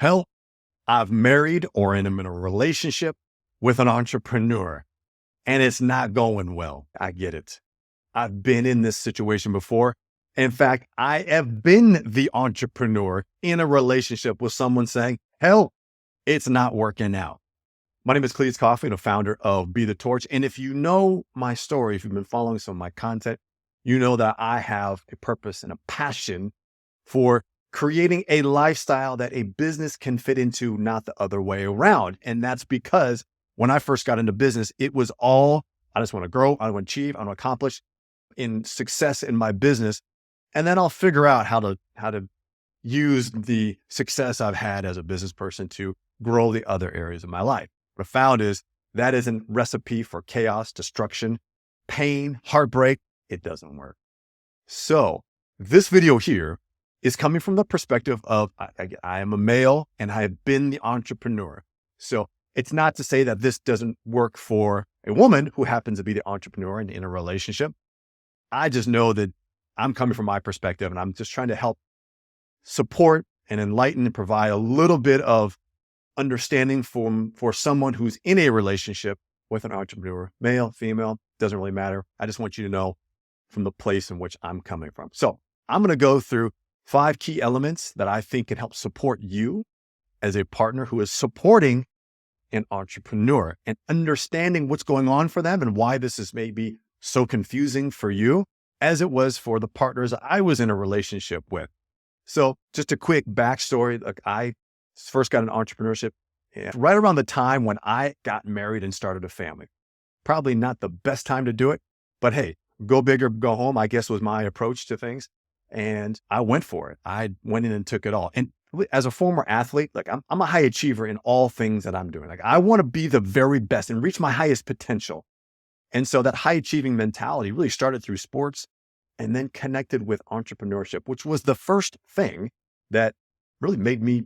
Hell, I've married or am in a relationship with an entrepreneur and it's not going well. I get it. I've been in this situation before. In fact, I have been the entrepreneur in a relationship with someone saying, hell, it's not working out. My name is Cletus Coffey, the founder of Be the Torch. And if you know my story, if you've been following some of my content, you know that I have a purpose and a passion for creating a lifestyle that a business can fit into, not the other way around. And that's because when I first got into business, it was all, I just want to grow, I want to achieve, I want to accomplish in success in my business. And then I'll figure out how to use the success I've had as a business person to grow the other areas of my life. What I found is that is a recipe for chaos, destruction, pain, heartbreak. It doesn't work. So this video here is coming from the perspective of I am a male and I have been the entrepreneur. So it's not to say that this doesn't work for a woman who happens to be the entrepreneur and in a relationship. I just know that I'm coming from my perspective and I'm just trying to help support and enlighten and provide a little bit of understanding for someone who's in a relationship with an entrepreneur, male, female, doesn't really matter. I just want you to know from the place in which I'm coming from. So I'm going to go through 5 key elements that I think can help support you as a partner who is supporting an entrepreneur and understanding what's going on for them and why this is maybe so confusing for you as it was for the partners I was in a relationship with. So just a quick backstory. Like I first got an entrepreneurship right around the time when I got married and started a family. Probably not the best time to do it, but hey, go big or go home, I guess was my approach to things. And I went for it. I went in and took it all. And as a former athlete, like I'm a high achiever in all things that I'm doing. Like I want to be the very best and reach my highest potential. And so that high achieving mentality really started through sports and then connected with entrepreneurship, which was the first thing that really made me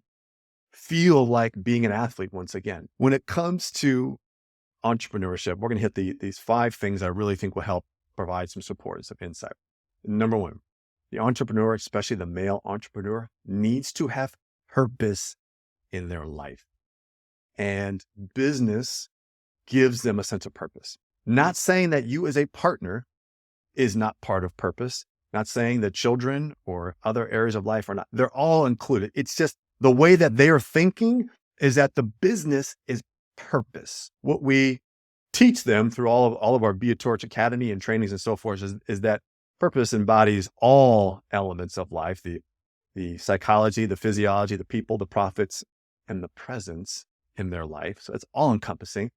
feel like being an athlete once again. When it comes to entrepreneurship, we're going to hit these 5 things I really think will help provide some support, some insight. Number 1, the entrepreneur, especially the male entrepreneur, needs to have purpose in their life. And business gives them a sense of purpose. Not saying that you as a partner is not part of purpose. Not saying that children or other areas of life are not. They're all included. It's just the way that they are thinking is that the business is purpose. What we teach them through all of our Be a Torch Academy and trainings and so forth is that purpose embodies all elements of life, the psychology, the physiology, the people, the profits, and the presence in their life. So it's all encompassing.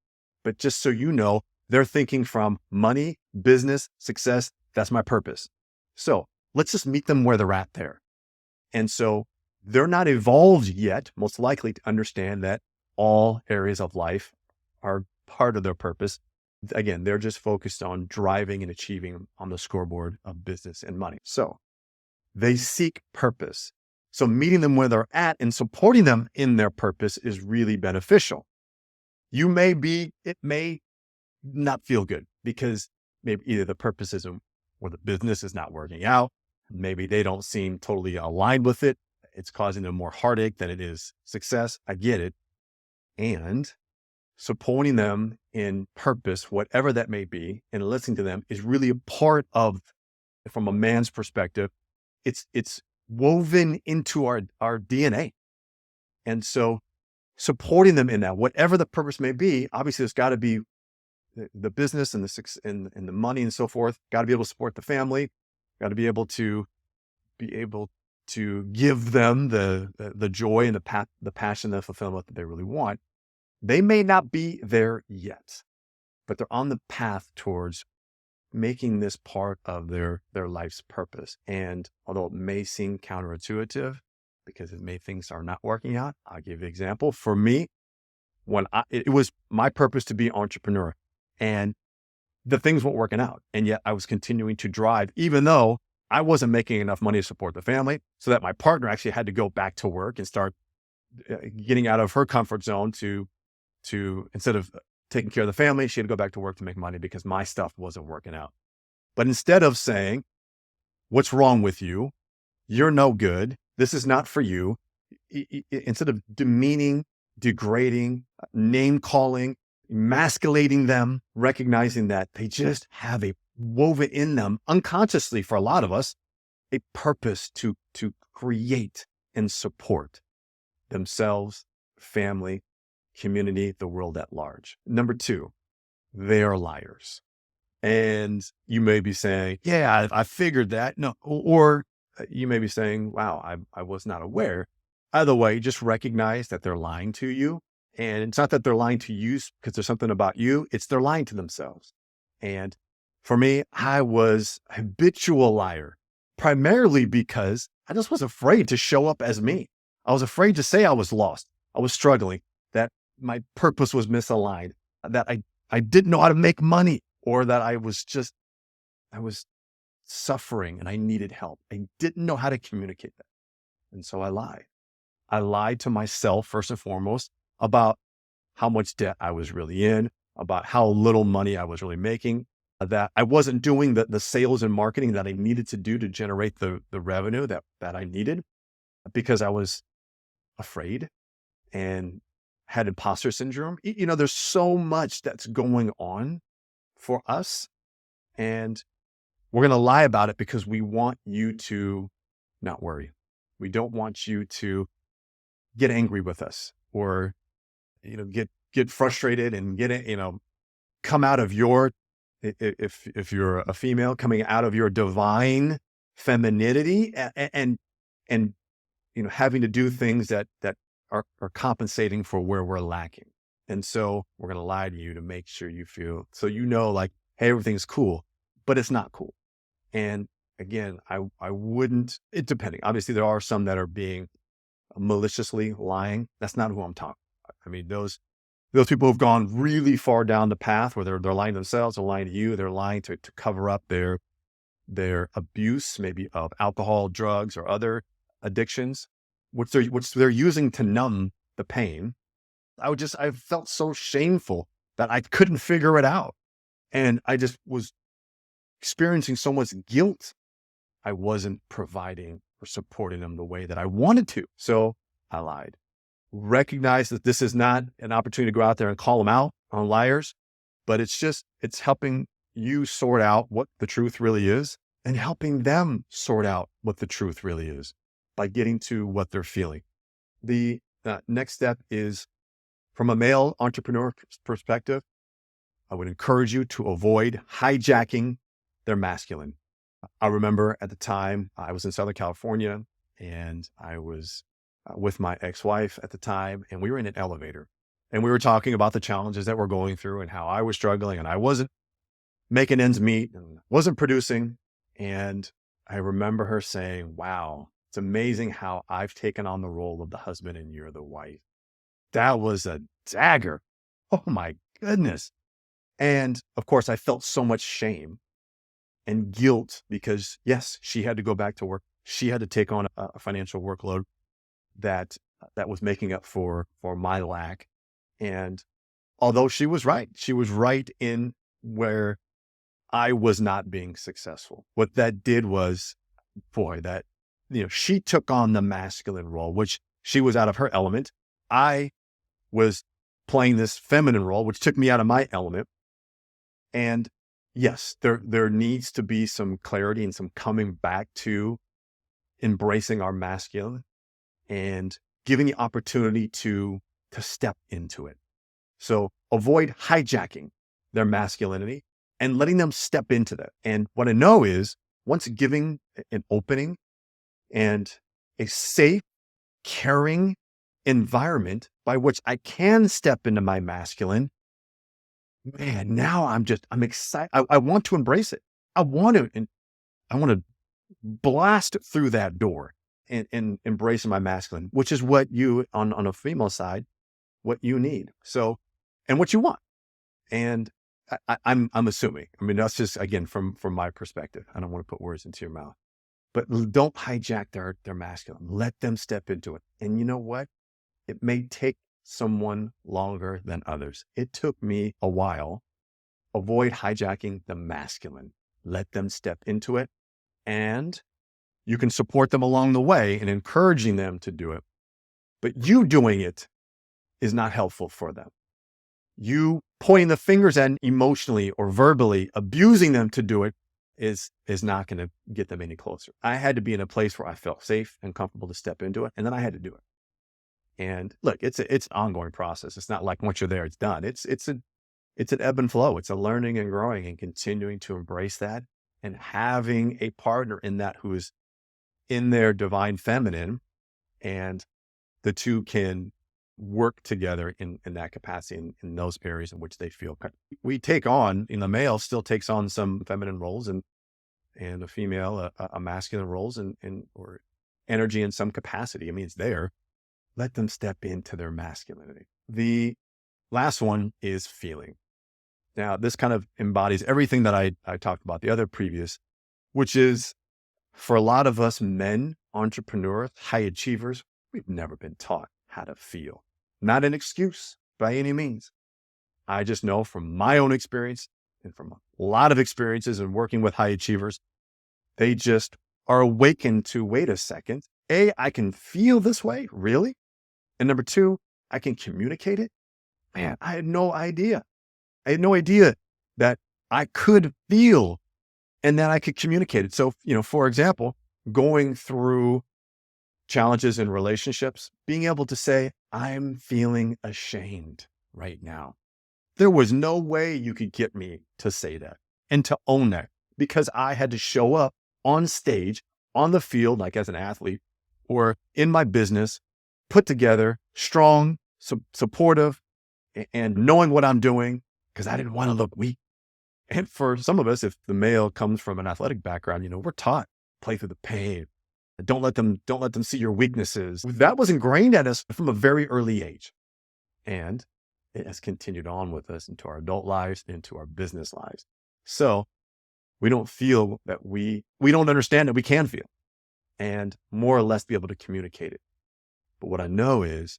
But just so you know, they're thinking from money, business, success. That's my purpose. So let's just meet them where they're at there. And so they're not evolved yet, most likely to understand that all areas of life are part of their purpose. Again, they're just focused on driving and achieving on the scoreboard of business and money. So they seek purpose. So meeting them where they're at and supporting them in their purpose is really beneficial. It may not feel good because maybe either the purpose isn't or the business is not working out. Maybe they don't seem totally aligned with it. It's causing them more heartache than it is success. I get it. And supporting them in purpose, whatever that may be, and listening to them is really a part of, from a man's perspective, it's woven into our DNA. And so supporting them in that, whatever the purpose may be, obviously there's got to be the business and the money and so forth, got to be able to support the family, got to be able to give them the joy and the passion, the fulfillment that they really want. They may not be there yet, but they're on the path towards making this part of their life's purpose. And although it may seem counterintuitive because things are not working out, I'll give you an example. For me, it was my purpose to be an entrepreneur, and the things weren't working out. And yet I was continuing to drive, even though I wasn't making enough money to support the family, so that my partner actually had to go back to work and start getting out of her comfort zone to instead of taking care of the family, she had to go back to work to make money because my stuff wasn't working out. But instead of saying, what's wrong with you? You're no good. This is not for you. instead of demeaning, degrading, name calling, emasculating them, recognizing that they just have a woven in them unconsciously for a lot of us, a purpose to create and support themselves, family, community, the world at large. Number two, they are liars. And you may be saying, yeah, I figured that. No, or you may be saying, wow, I was not aware. Either way, just recognize that they're lying to you. And it's not that they're lying to you because there's something about you. It's they're lying to themselves. And for me, I was a habitual liar, primarily because I just was afraid to show up as me. I was afraid to say I was lost. I was struggling, that my purpose was misaligned, that I didn't know how to make money, or that I was suffering and I needed help. I didn't know how to communicate that. And so I lied. I lied to myself, first and foremost, about how much debt I was really in, about how little money I was really making, that I wasn't doing the sales and marketing that I needed to do to generate the revenue that I needed, because I was afraid and had imposter syndrome. There's so much that's going on for us, and we're going to lie about it because we want you to not worry. We don't want you to get angry with us, or get frustrated and come out of your, if you're a female, coming out of your divine femininity and having to do things that are compensating for where we're lacking. And so we're going to lie to you to make sure you feel, so like, hey, everything's cool, but it's not cool. And again, I wouldn't, it depending. Obviously, there are some that are being maliciously lying. That's not who I'm talking about. I mean, those people who've gone really far down the path where they're lying to themselves, they're lying to you, they're lying to cover up their abuse, maybe of alcohol, drugs, or other addictions, which they're using to numb the pain. I felt so shameful that I couldn't figure it out. And I just was experiencing so much guilt. I wasn't providing or supporting them the way that I wanted to. So I lied. Recognize that this is not an opportunity to go out there and call them out on liars, but it's helping you sort out what the truth really is and helping them sort out what the truth really is by getting to what they're feeling. The next step is, from a male entrepreneur perspective, I would encourage you to avoid hijacking their masculine. I remember at the time I was in Southern California, and I was with my ex-wife at the time, and we were in an elevator, and we were talking about the challenges that we're going through and how I was struggling and I wasn't making ends meet and wasn't producing. And I remember her saying, wow, it's amazing how I've taken on the role of the husband and you're the wife. That was a dagger. Oh my goodness. And of course, I felt so much shame and guilt because, yes, she had to go back to work. She had to take on a financial workload that was making up for my lack. And although she was right in where I was not being successful. What that did was, she took on the masculine role, which she was out of her element. I was playing this feminine role, which took me out of my element. And yes, there needs to be some clarity and some coming back to embracing our masculine and giving the opportunity to step into it. So avoid hijacking their masculinity and letting them step into that. And what I know is, once giving an opening and a safe, caring environment by which I can step into my masculine, man, now I'm excited. I want to embrace it. I want to blast through that door and embrace my masculine, which is what you on a female side, what you need. So, and what you want. And I'm assuming, I mean, that's just, again, from my perspective. I don't want to put words into your mouth, but don't hijack their masculine. Let them step into it. And you know what? It may take someone longer than others. It took me a while. Avoid hijacking the masculine. Let them step into it. And you can support them along the way and encouraging them to do it. but you doing it is not helpful for them. You pointing the fingers at emotionally or verbally abusing them to do it is not going to get them any closer. I had to be in a place where I felt safe and comfortable to step into it, and then I had to do it. And look, it's an ongoing process. It's not like once you're there, it's done. It's an ebb and flow. It's a learning and growing and continuing to embrace that, and having a partner in that who is in their divine feminine, and the two can work together in that capacity, in those areas in which they feel. We take on, the male still takes on some feminine roles, and a female, a masculine roles, and or energy in some capacity. I mean, it's there. Let them step into their masculinity. The last one is feeling. Now, this kind of embodies everything that I talked about, the other previous, which is, for a lot of us men, entrepreneurs, high achievers, we've never been taught how to feel. Not an excuse by any means. I just know from my own experience and from a lot of experiences in working with high achievers, they just are awakened to, wait a second, A, I can feel this way, really? And number two, I can communicate it. Man, I had no idea. I had no idea that I could feel and that I could communicate it. So, for example, going through challenges in relationships, being able to say, I'm feeling ashamed right now. There was no way you could get me to say that and to own that, because I had to show up on stage, on the field, like as an athlete or in my business, put together, strong, supportive, and knowing what I'm doing, because I didn't want to look weak. And for some of us, if the male comes from an athletic background, we're taught, play through the pain. Don't let them see your weaknesses. That was ingrained at us from a very early age. And it has continued on with us into our adult lives, into our business lives. So we don't feel that we don't understand that we can feel, and more or less be able to communicate it. But what I know is,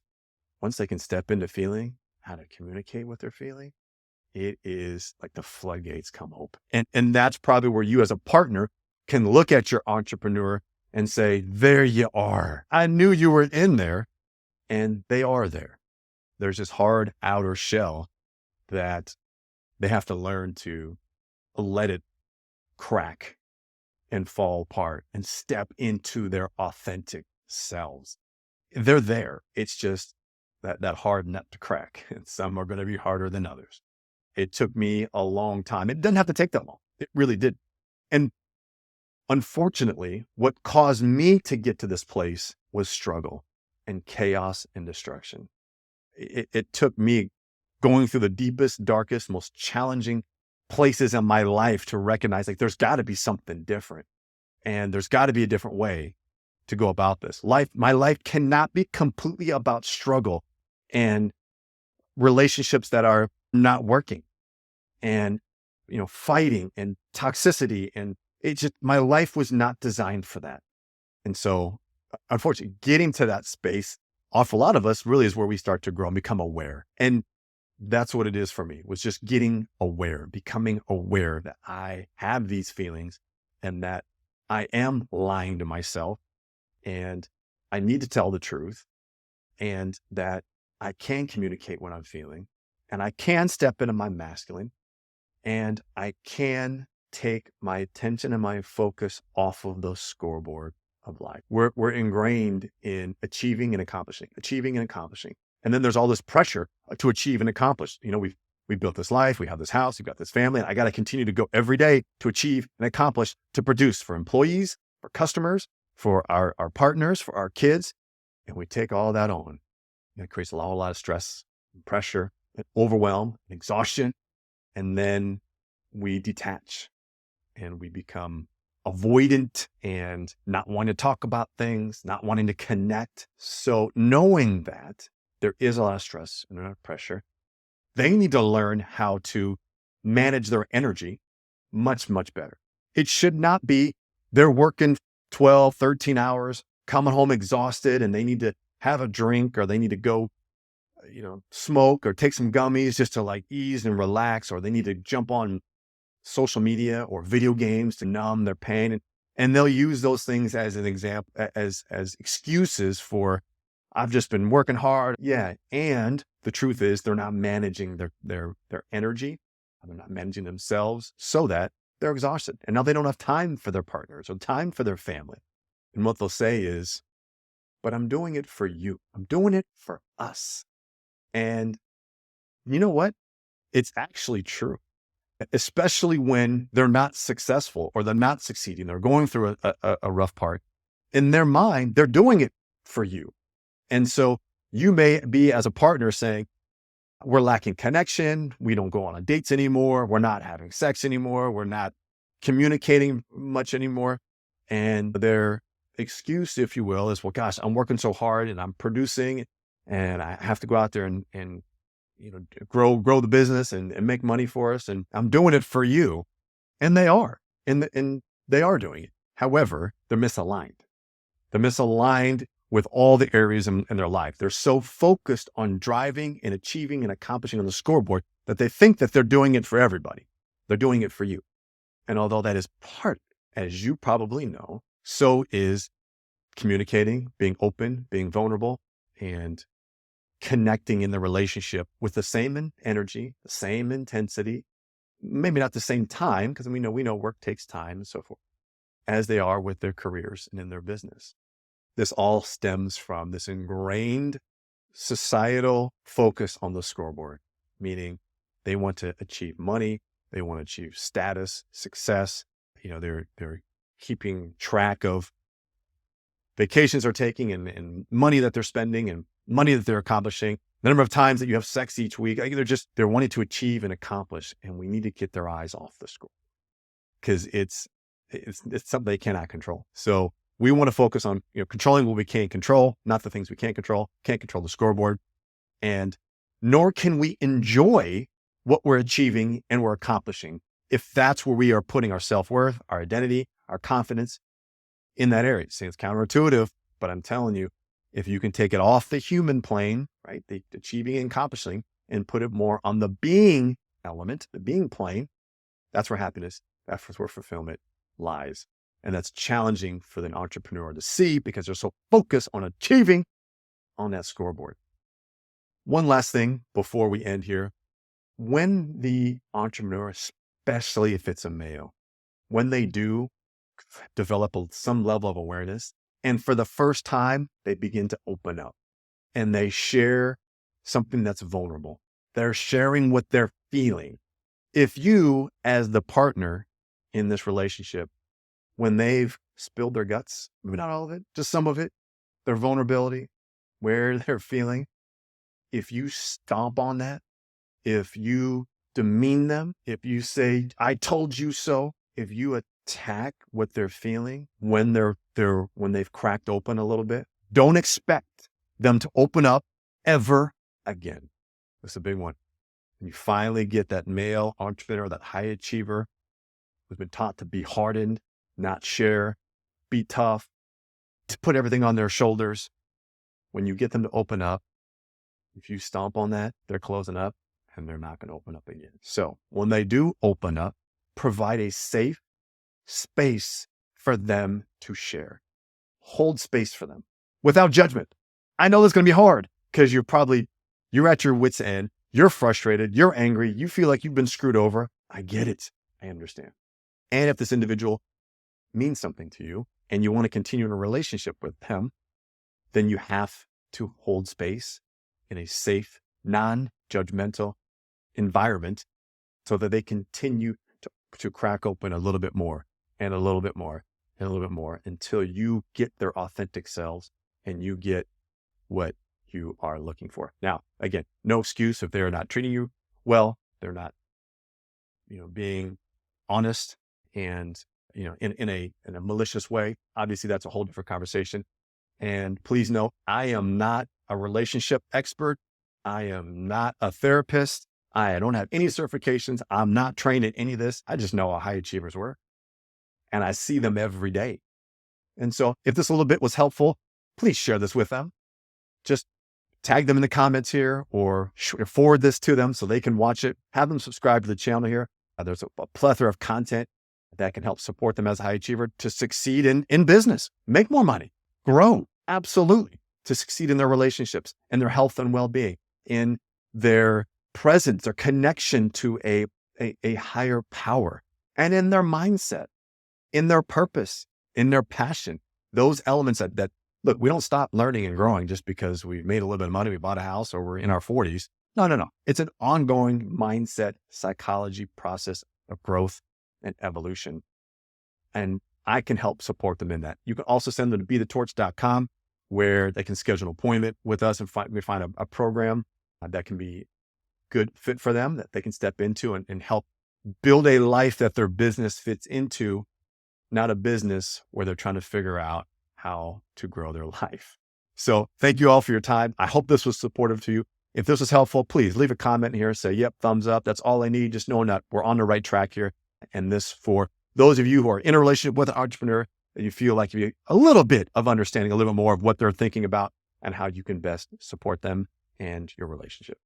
once they can step into feeling, how to communicate what they're feeling, it is like the floodgates come open. And that's probably where you as a partner can look at your entrepreneur and say, there you are. I knew you were in there, and they are there. There's this hard outer shell that they have to learn to let it crack and fall apart and step into their authentic selves. They're there. It's just that hard nut to crack. And some are going to be harder than others. It took me a long time. It didn't have to take that long. It really did. And unfortunately, what caused me to get to this place was struggle and chaos and destruction. It took me going through the deepest, darkest, most challenging places in my life to recognize, like, there's got to be something different, and there's got to be a different way to go about this. My life cannot be completely about struggle and relationships that are not working, and fighting and toxicity, and my life was not designed for that. And so, unfortunately, getting to that space, for a lot of us, really is where we start to grow and become aware. And that's what it is for me, was just getting aware, becoming aware that I have these feelings and that I am lying to myself, and I need to tell the truth, and that I can communicate what I'm feeling, and I can step into my masculine, and I can take my attention and my focus off of the scoreboard of life. We're ingrained in achieving and accomplishing. And then there's all this pressure to achieve and accomplish. We built this life, we have this house, we've got this family, and I got to continue to go every day to achieve and accomplish, to produce for employees, for customers, for our partners, for our kids. And we take all that on. And it creates a lot of stress and pressure and overwhelm and exhaustion. And then we detach and we become avoidant and not wanting to talk about things, not wanting to connect. So knowing that there is a lot of stress and a lot of pressure, they need to learn how to manage their energy much, much better. It should not be they're working 12, 13 hours, coming home exhausted, and they need to have a drink, or they need to go, smoke or take some gummies just to like ease and relax, or they need to jump on social media or video games to numb their pain. And they'll use those things as an example, as excuses for, I've just been working hard. Yeah. And the truth is they're not managing their energy. They're not managing themselves so that they're exhausted. And now they don't have time for their partners or time for their family. And what they'll say is, but I'm doing it for you. I'm doing it for us. And you know what? It's actually true, especially when they're not successful or they're not succeeding. They're going through a rough part. In their mind, they're doing it for you. And so you may be, as a partner, saying, we're lacking connection. We don't go on dates anymore. We're not having sex anymore. We're not communicating much anymore. And their excuse, if you will, is, well, gosh, I'm working so hard and I'm producing and I have to go out there and grow the business and make money for us. And I'm doing it for you. And they are, and they are doing it. However, they're misaligned. They're misaligned with all the areas in their life. They're so focused on driving and achieving and accomplishing on the scoreboard that they think that they're doing it for everybody. They're doing it for you. And although that is part, as you probably know, so is communicating, being open, being vulnerable, and connecting in the relationship with the same energy, the same intensity, maybe not the same time, because we know work takes time and so forth, as they are with their careers and in their business. This all stems from this ingrained societal focus on the scoreboard, meaning they want to achieve money, they want to achieve status, success. They're keeping track of vacations they're taking and money that they're spending and money that they're accomplishing, the number of times that you have sex each week. They're wanting to achieve and accomplish, and we need to get their eyes off the score because it's something they cannot control. So we want to focus on controlling what we can control, not the things we can't control. Can't control the scoreboard, and nor can we enjoy what we're achieving and we're accomplishing if that's where we are putting our self-worth, our identity, our confidence in that area. See, it's counterintuitive, but I'm telling you, if you can take it off the human plane, right, the achieving and accomplishing, and put it more on the being element, the being plane, that's where happiness, that's where fulfillment lies. And that's challenging for the entrepreneur to see because they're so focused on achieving on that scoreboard. One last thing before we end here. When the entrepreneur, especially if it's a male, when they do develop some level of awareness, and for the first time, they begin to open up and they share something that's vulnerable. They're sharing what they're feeling. If you, as the partner in this relationship, when they've spilled their guts, maybe not all of it, just some of it, their vulnerability, where they're feeling, if you stomp on that, if you demean them, if you say, I told you so, if you attack what they're feeling when they've cracked open a little bit, don't expect them to open up ever again. That's a big one. When you finally get that male entrepreneur, that high achiever who's been taught to be hardened, not share, be tough, to put everything on their shoulders. When you get them to open up, if you stomp on that, they're closing up and they're not going to open up again. So when they do open up, provide a safe space for them to share. Hold space for them without judgment. I know that's going to be hard because you're at your wit's end. You're frustrated. You're angry. You feel like you've been screwed over. I get it. I understand. And if this individual means something to you and you want to continue in a relationship with them, then you have to hold space in a safe, non-judgmental environment so that they continue to crack open a little bit more and a little bit more and a little bit more until you get their authentic selves and you get what you are looking for. Now, again, no excuse if they're not treating you well, they're not, being honest and, in a malicious way. Obviously, that's a whole different conversation. And please know, I am not a relationship expert. I am not a therapist. I don't have any certifications. I'm not trained in any of this. I just know how high achievers work. And I see them every day. And so if this a little bit was helpful, please share this with them. Just tag them in the comments here or forward this to them so they can watch it. Have them subscribe to the channel here. There's a plethora of content that can help support them as a high achiever to succeed in business, make more money, grow. Absolutely. to succeed in their relationships and their health and well-being, in their presence, their connection to a higher power, and in their mindset, in their purpose, in their passion. Those elements that look, we don't stop learning and growing just because we made a little bit of money, we bought a house, or we're in our 40s. No. It's an ongoing mindset, psychology process of growth and evolution. And I can help support them in that. You can also send them to bethetorch.com, where they can schedule an appointment with us and find a program that can be good fit for them, that they can step into and help build a life that their business fits into, not a business where they're trying to figure out how to grow their life. So thank you all for your time. I hope this was supportive to you. If this was helpful, please leave a comment here. Say, yep, thumbs up. That's all I need. Just knowing that we're on the right track here. And this, for those of you who are in a relationship with an entrepreneur, that you feel like you have a little bit of understanding, a little more of what they're thinking about and how you can best support them and your relationship.